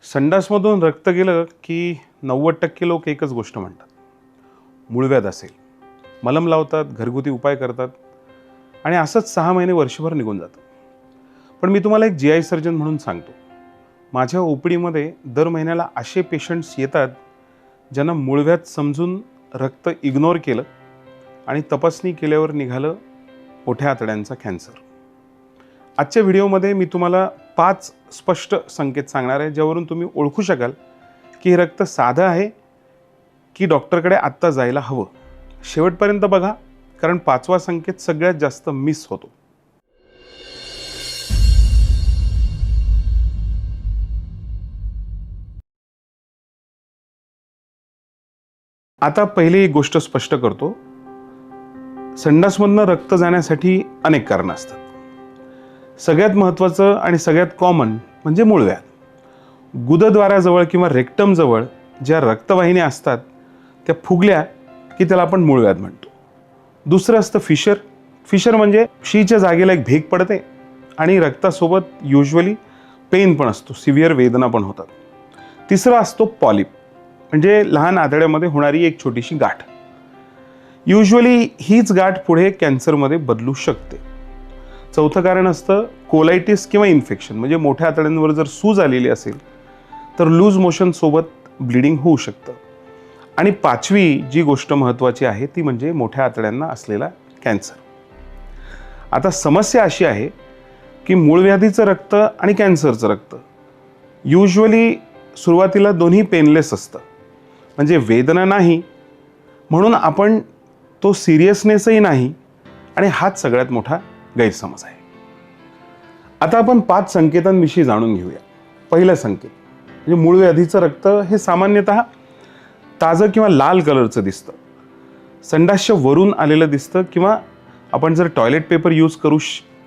संडासमधून रक्त गेलं की 90% लोक एकच गोष्ट म्हणतात, मूळव्याध असेल. मलम लावतात, घरगुती उपाय करतात आणि असंच 6 महिने वर्षभर निघून जातं. पण मी तुम्हाला एक GI सर्जन म्हणून सांगतो, माझ्या OPDमध्ये दर महिन्याला असे पेशंट्स येतात ज्यांना मूळव्याध समजून रक्त इग्नोर केलं आणि तपासणी केल्यावर निघालं मोठ्या आतड्यांचा कॅन्सर. आजच्या व्हिडिओमध्ये मी तुम्हाला 5 स्पष्ट संकेत सांगणार आहे, ज्यावरून तुम्ही ओळखू शकाल की हे रक्त साधं आहे की डॉक्टरकडे आत्ता जायला हवं. शेवटपर्यंत बघा, कारण 5वा संकेत सगळ्यात जास्त मिस होतो. आता पहिली एक गोष्ट स्पष्ट करतो, संडासमधनं रक्त जाण्यासाठी अनेक कारणं असतात. सगळ्यात महत्त्वाचं आणि सगळ्यात कॉमन म्हणजे मूळव्याध. गुदद्वाराजवळ किंवा रेक्टमजवळ ज्या रक्तवाहिन्या असतात त्या फुगल्या की त्याला आपण मूळव्याध म्हणतो. दुसरं असतं फिशर. फिशर म्हणजे शीच्या जागेला एक भेग पडते आणि रक्तासोबत युजली पेन पण असतो, सिव्हिअर वेदना पण होतात. तिसरं असतो पॉलिप, म्हणजे लहान आतड्यामध्ये होणारी एक छोटीशी गाठ. युजली हीच गाठ पुढे कॅन्सरमध्ये बदलू शकते. चौथं कारण असतं कोलायटिस किंवा इन्फेक्शन, म्हणजे मोठ्या आतड्यांवर जर सूज आलेली असेल तर लूज मोशन सोबत ब्लिडिंग होऊ शकतं. आणि 5वी जी गोष्ट महत्त्वाची आहे ती म्हणजे मोठ्या आतड्यांना असलेला कॅन्सर. आता समस्या अशी आहे की मूळव्याधीचं रक्त आणि कॅन्सरचं रक्त युजली सुरुवातीला दोन्ही पेनलेस असतं, म्हणजे वेदना नाही, म्हणून आपण तो सिरियसनेसही नाही, आणि हाच सगळ्यात मोठा गैरसमज आहे. आता आपण 5 संकेतांविषयी जाणून घेऊया. पहिलं संकेत म्हणजे मूळव्याधीचं रक्त हे सामान्यतः ताजं किंवा लाल कलरचं दिसतं. संडासच्या वरून आलेलं दिसतं, किंवा आपण जर टॉयलेट पेपर यूज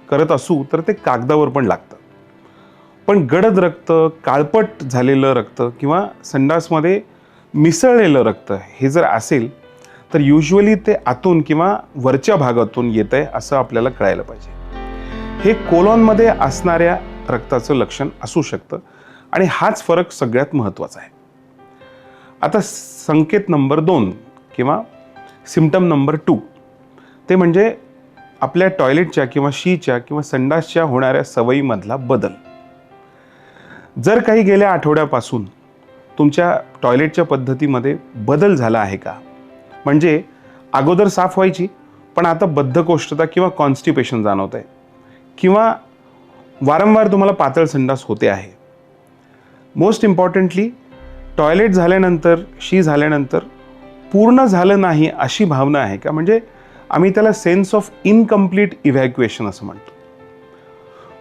करत असू तर ते कागदावर पण लागतं. पण गडद रक्त, काळपट झालेलं रक्त किंवा संडासमध्ये मिसळलेलं रक्त हे जर असेल तर युजली ते आतून किंवा वरच्या भागातून येत आहे असं आपल्याला कळायला पाहिजे. हे कोलॉनमध्ये असणाऱ्या रक्ताचं लक्षण असू शकतं, आणि हाच फरक सगळ्यात महत्त्वाचा आहे. आता संकेत नंबर 2 किंवा सिम्पटम नंबर 2 ते म्हणजे आपल्या टॉयलेटच्या किंवा शीच्या किंवा संडासच्या होणाऱ्या सवयीमधला बदल. जर काही गेल्या आठवड्यापासून तुमच्या टॉयलेटच्या पद्धतीमध्ये बदल झाला आहे का, म्हणजे अगोदर साफ व्हायची पण आता बद्धकोष्ठता किंवा कॉन्स्टिपेशन जाणवत आहे, किंवा वारंवार तुम्हाला पातळ संडास होते आहे. मोस्ट इम्पॉर्टंटली टॉयलेट झाल्यानंतर, शी झाल्यानंतर पूर्ण झालं नाही अशी भावना आहे का, म्हणजे आम्ही त्याला सेन्स ऑफ इनकम्प्लीट इव्हॅक्युएशन असं म्हणतो.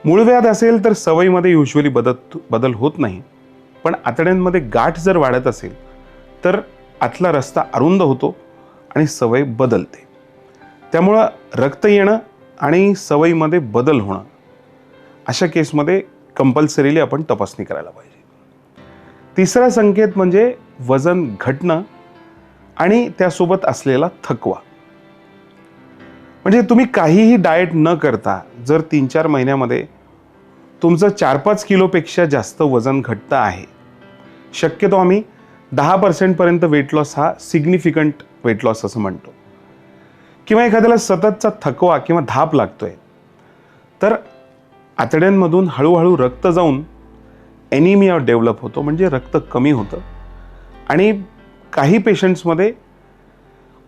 मूळव्याध असेल तर सवयीमध्ये युजली बदल होत नाही, पण आतड्यांमध्ये गाठ जर वाढत असेल तर आतला रस्ता अरुंद होतो आणि सवय बदलते. त्यामुळं रक्त येणं आणि सवयीमध्ये बदल होणं अशा केसमध्ये कंपल्सरीली आपण तपासणी करायला पाहिजे. तिसरा संकेत म्हणजे वजन घटणं आणि त्यासोबत असलेला थकवा. म्हणजे तुम्ही काहीही डाएट न करता जर 3-4 महिन्यामध्ये तुमचं 4-5 किलोपेक्षा जास्त वजन घटतं आहे, शक्यतो आम्ही 10% पर्यंत वेट लॉस हा सिग्निफिकंट वेट लॉस असं म्हणतो, किंवा एखाद्याला सततचा थकवा किंवा धाप लागतोय, तर आतड्यांमधून हळूहळू रक्त जाऊन ॲनिमिया डेव्हलप होतो, म्हणजे रक्त कमी होतं. आणि काही पेशंट्समध्ये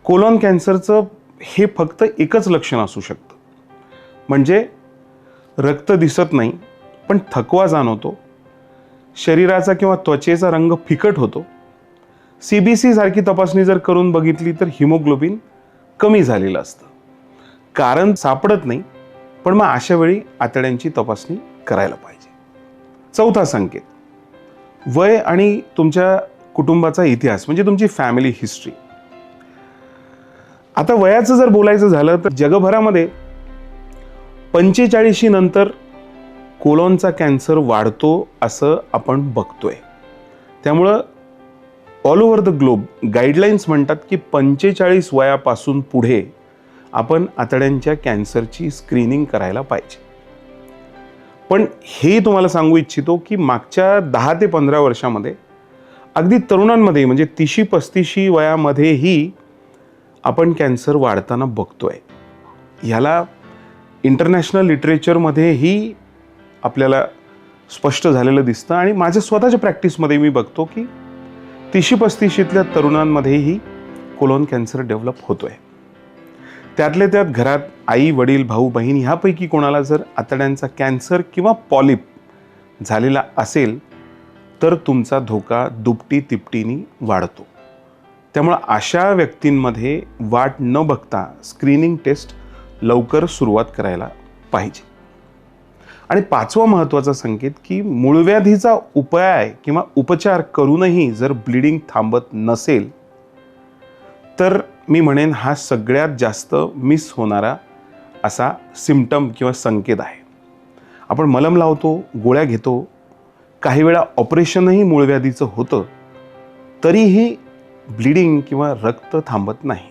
कोलॉन कॅन्सरचं हे फक्त एकच लक्षण असू शकतं, म्हणजे रक्त दिसत नाही पण थकवा जाणवतो, शरीराचा किंवा त्वचेचा रंग फिकट होतो. CBC सारखी तपासणी जर करून बघितली तर हिमोग्लोबिन कमी झालेलं असतं. कारण सापडत नाही, पण मग अशा वेळी आतड्यांची तपासणी करायला पाहिजे. चौथा संकेत, वय आणि तुमच्या कुटुंबाचा इतिहास, म्हणजे तुमची फॅमिली हिस्ट्री. आता वयाचं जर बोलायचं झालं तर जगभरामध्ये 45 नंतर कोलॉनचा कॅन्सर वाढतो असं आपण बघतोय. त्यामुळं all over the globe guidelines म्हणतात की 45 वयापासून पुढे आपण आतड्यांच्या कॅन्सरची स्क्रीनिंग करायला पाहिजे. पण हेही तुम्हाला सांगू इच्छितो की मागच्या 10 ते 15 वर्षामध्ये अगदी तरुणांमध्ये म्हणजे 30-35 वयामध्येही आपण कॅन्सर वाढताना बघतोय. ह्याला इंटरनॅशनल लिटरेचरमध्येही आपल्याला स्पष्ट झालेलं दिसतं आणि माझ्या स्वतःच्या प्रॅक्टिसमध्ये मी बघतो की 30-35ल्या तरुणांमध्येही कोलोन कॅन्सर डेव्हलप होतोय. त्यातल्या त्यात घरात आई, वडील, भाऊ, बहीण ह्यापैकी कोणाला जर आतड्यांचा कॅन्सर किंवा पॉलिप झालेला असेल तर तुमचा धोका दुपटी-तिपटीने वाढतो. त्यामुळं अशा व्यक्तींमध्ये वाट न बघता स्क्रीनिंग टेस्ट लवकर सुरुवात करायला पाहिजे. आणि 5वा महत्त्वाचा संकेत की मूळव्याधीचा उपाय किंवा उपचार करूनही जर ब्लिडिंग थांबत नसेल तर मी म्हणेन हा सगळ्यात जास्त मिस होणारा असा सिम्पटम किंवा संकेत आहे. आपण मलम लावतो, गोळ्या घेतो, काही वेळा ऑपरेशनही मूळव्याधीचं होतं, तरीही ब्लिडिंग किंवा रक्त थांबत नाही.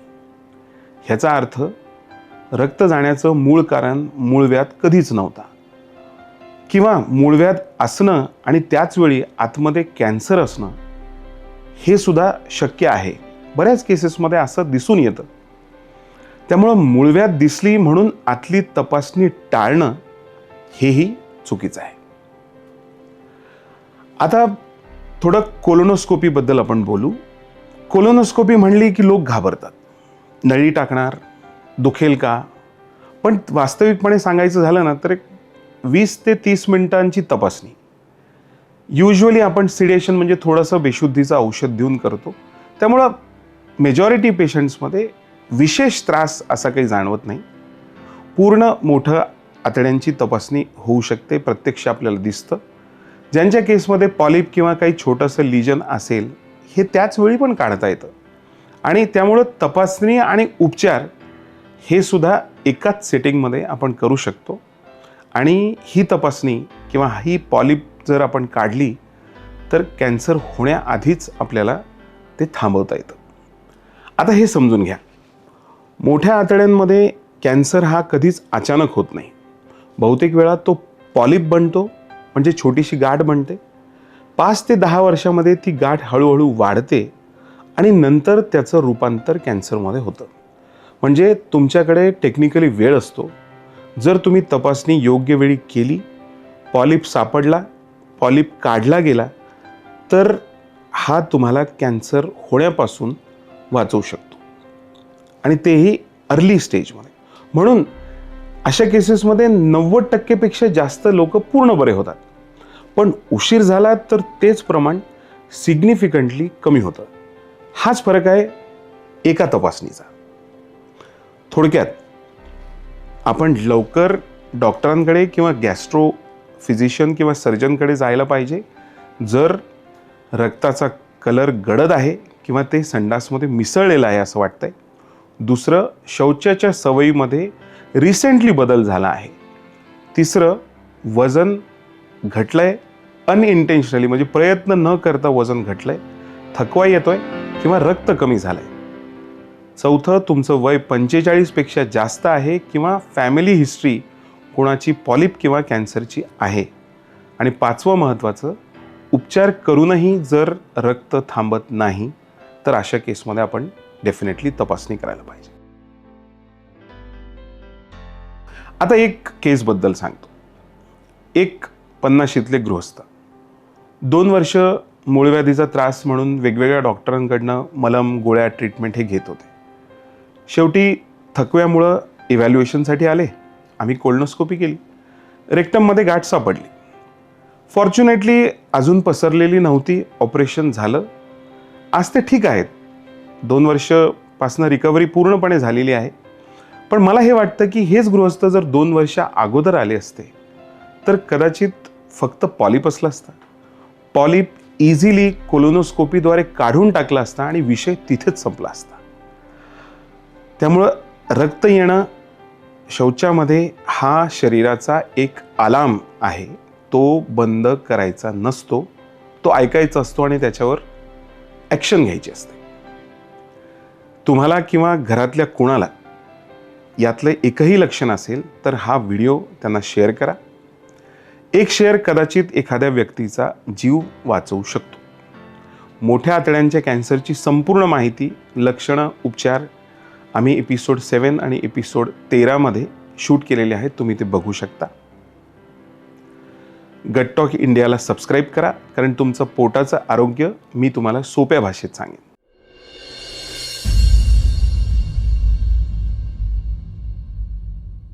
ह्याचा अर्थ रक्त जाण्याचं मूळ कारण मूळव्याध कधीच नव्हता किंवा मूळव्याध असणं आणि त्याच वेळी आतमध्ये कॅन्सर असणं हे सुद्धा शक्य आहे. बऱ्याच केसेसमध्ये असं दिसून येतं. त्यामुळं मूळव्याध दिसली म्हणून आतली तपासणी टाळणं हेही चुकीचं आहे. आता थोडं कोलोनोस्कोपीबद्दल आपण बोलू. कोलोनोस्कोपी म्हणली की लोक घाबरतात. नळी टाकणार, दुखेल का? पण वास्तविकपणे सांगायचं झालं ना तर 20 ते 30 मिनिटांची तपासणी युजली आपण सिडेशन म्हणजे थोडंसं बेशुद्धीचं औषध देऊन करतो. त्यामुळं मेजॉरिटी पेशंट्समध्ये विशेष त्रास असा काही जाणवत नाही. पूर्ण मोठं आतड्यांची तपासणी होऊ शकते, प्रत्यक्ष आपल्याला दिसतं. ज्यांच्या केसमध्ये पॉलिप किंवा काही छोटंसं लिजन असेल हे त्याच वेळी पण काढता येतं आणि त्यामुळं तपासणी आणि उपचार हे सुद्धा एकाच सेटिंगमध्ये आपण करू शकतो. आणि ही तपासणी किंवा ही पॉलिप जर आपण काढली तर कॅन्सर होण्याआधीच आपल्याला ते थांबवता येतं. आता हे समजून घ्या, मोठ्या आतड्यांमध्ये कॅन्सर हा कधीच अचानक होत नाही. बहुतेक वेळा तो पॉलिप बनतो म्हणजे छोटीशी गाठ बनते. 5 ते 10 वर्षामध्ये ती गाठ हळूहळू वाढते आणि नंतर त्याचं रूपांतर कॅन्सरमध्ये होतं. म्हणजे तुमच्याकडे टेक्निकली वेळ असतो. जर तुम्ही तपासणी योग्य वेळी केली, पॉलिप सापडला, पॉलिप काढला गेला तर हा तुम्हाला कॅन्सर होण्यापासून वाचवू शकतो आणि तेही अर्ली स्टेजमध्ये. म्हणून अशा केसेसमध्ये 90% जास्त लोक पूर्ण बरे होतात. पण उशीर झाला तर तेच प्रमाण सिग्निफिकंटली कमी होतं. हाच फरक आहे एका तपासणीचा. थोडक्यात आपण लवकर डॉक्टरांकडे किंवा गॅस्ट्रो फिजिशियन किंवा सर्जनकडे जायला पाहिजे जर रक्ताचा कलर गडद आहे किंवा ते संडासमध्ये मिसळलेलं आहे असं वाटतंय. दुसरं, शौचाच्या सवयीमध्ये रिसेंटली बदल झाला आहे. तिसरं, वजन घटलंय अनइंटेन्शनली म्हणजे प्रयत्न न करता वजन घटलंय, थकवा येतोय किंवा रक्त कमी झालंय. चौथं, तुमचं वय 45 पेक्षा जास्त आहे किंवा फॅमिली हिस्ट्री कोणाची पॉलिप किंवा कॅन्सरची आहे. आणि 5वं महत्त्वाचं, उपचार करूनही जर रक्त थांबत नाही तर अशा केसमध्ये आपण डेफिनेटली तपासणी करायला पाहिजे. आता एक केसबद्दल सांगतो. एक 50शीतले गृहस्थ 2 वर्ष मूळव्याधीचा त्रास म्हणून वेगवेगळ्या डॉक्टरांकडनं मलम, गोळ्या, ट्रीटमेंट हे घेत होते. शेवटी थकव्यामुळं इव्हॅल्युएशनसाठी आले. आम्ही कोलोनोस्कोपी केली. रेक्टममध्ये गाठ सापडली. फॉर्च्युनेटली अजून पसरलेली नव्हती. ऑपरेशन झालं. आज ते ठीक आहेत. 2 वर्षापासून रिकव्हरी पूर्णपणे झालेली आहे. पण मला हे वाटतं की हेच गृहस्थ जर 2 वर्षा अगोदर आले असते तर कदाचित फक्त पॉलिप असला असता. पॉलिप इझिली कोलोनोस्कोपीद्वारे काढून टाकला असता आणि विषय तिथेच संपला असता. त्यामुळं रक्त येणं शौचामध्ये हा शरीराचा एक अलार्म आहे. तो बंद करायचा नसतो, तो ऐकायचा असतो आणि त्याच्यावर ॲक्शन घ्यायची असते. तुम्हाला किंवा घरातल्या कोणाला यातलं एकही लक्षण असेल तर हा व्हिडिओ त्यांना शेअर करा. एक शेअर कदाचित एखाद्या व्यक्तीचा जीव वाचवू शकतो. मोठ्या आतड्यांच्या कॅन्सरची संपूर्ण माहिती, लक्षणं, उपचार आम्ही एपिसोड 7 आणि एपिसोड 13 मध्ये शूट केलेले आहेत. तुम्ही ते बघू शकता. गट टॉक इंडियाला सबस्क्राईब करा, कारण तुमचं पोटाचं आरोग्य मी तुम्हाला सोप्या भाषेत सांगेन.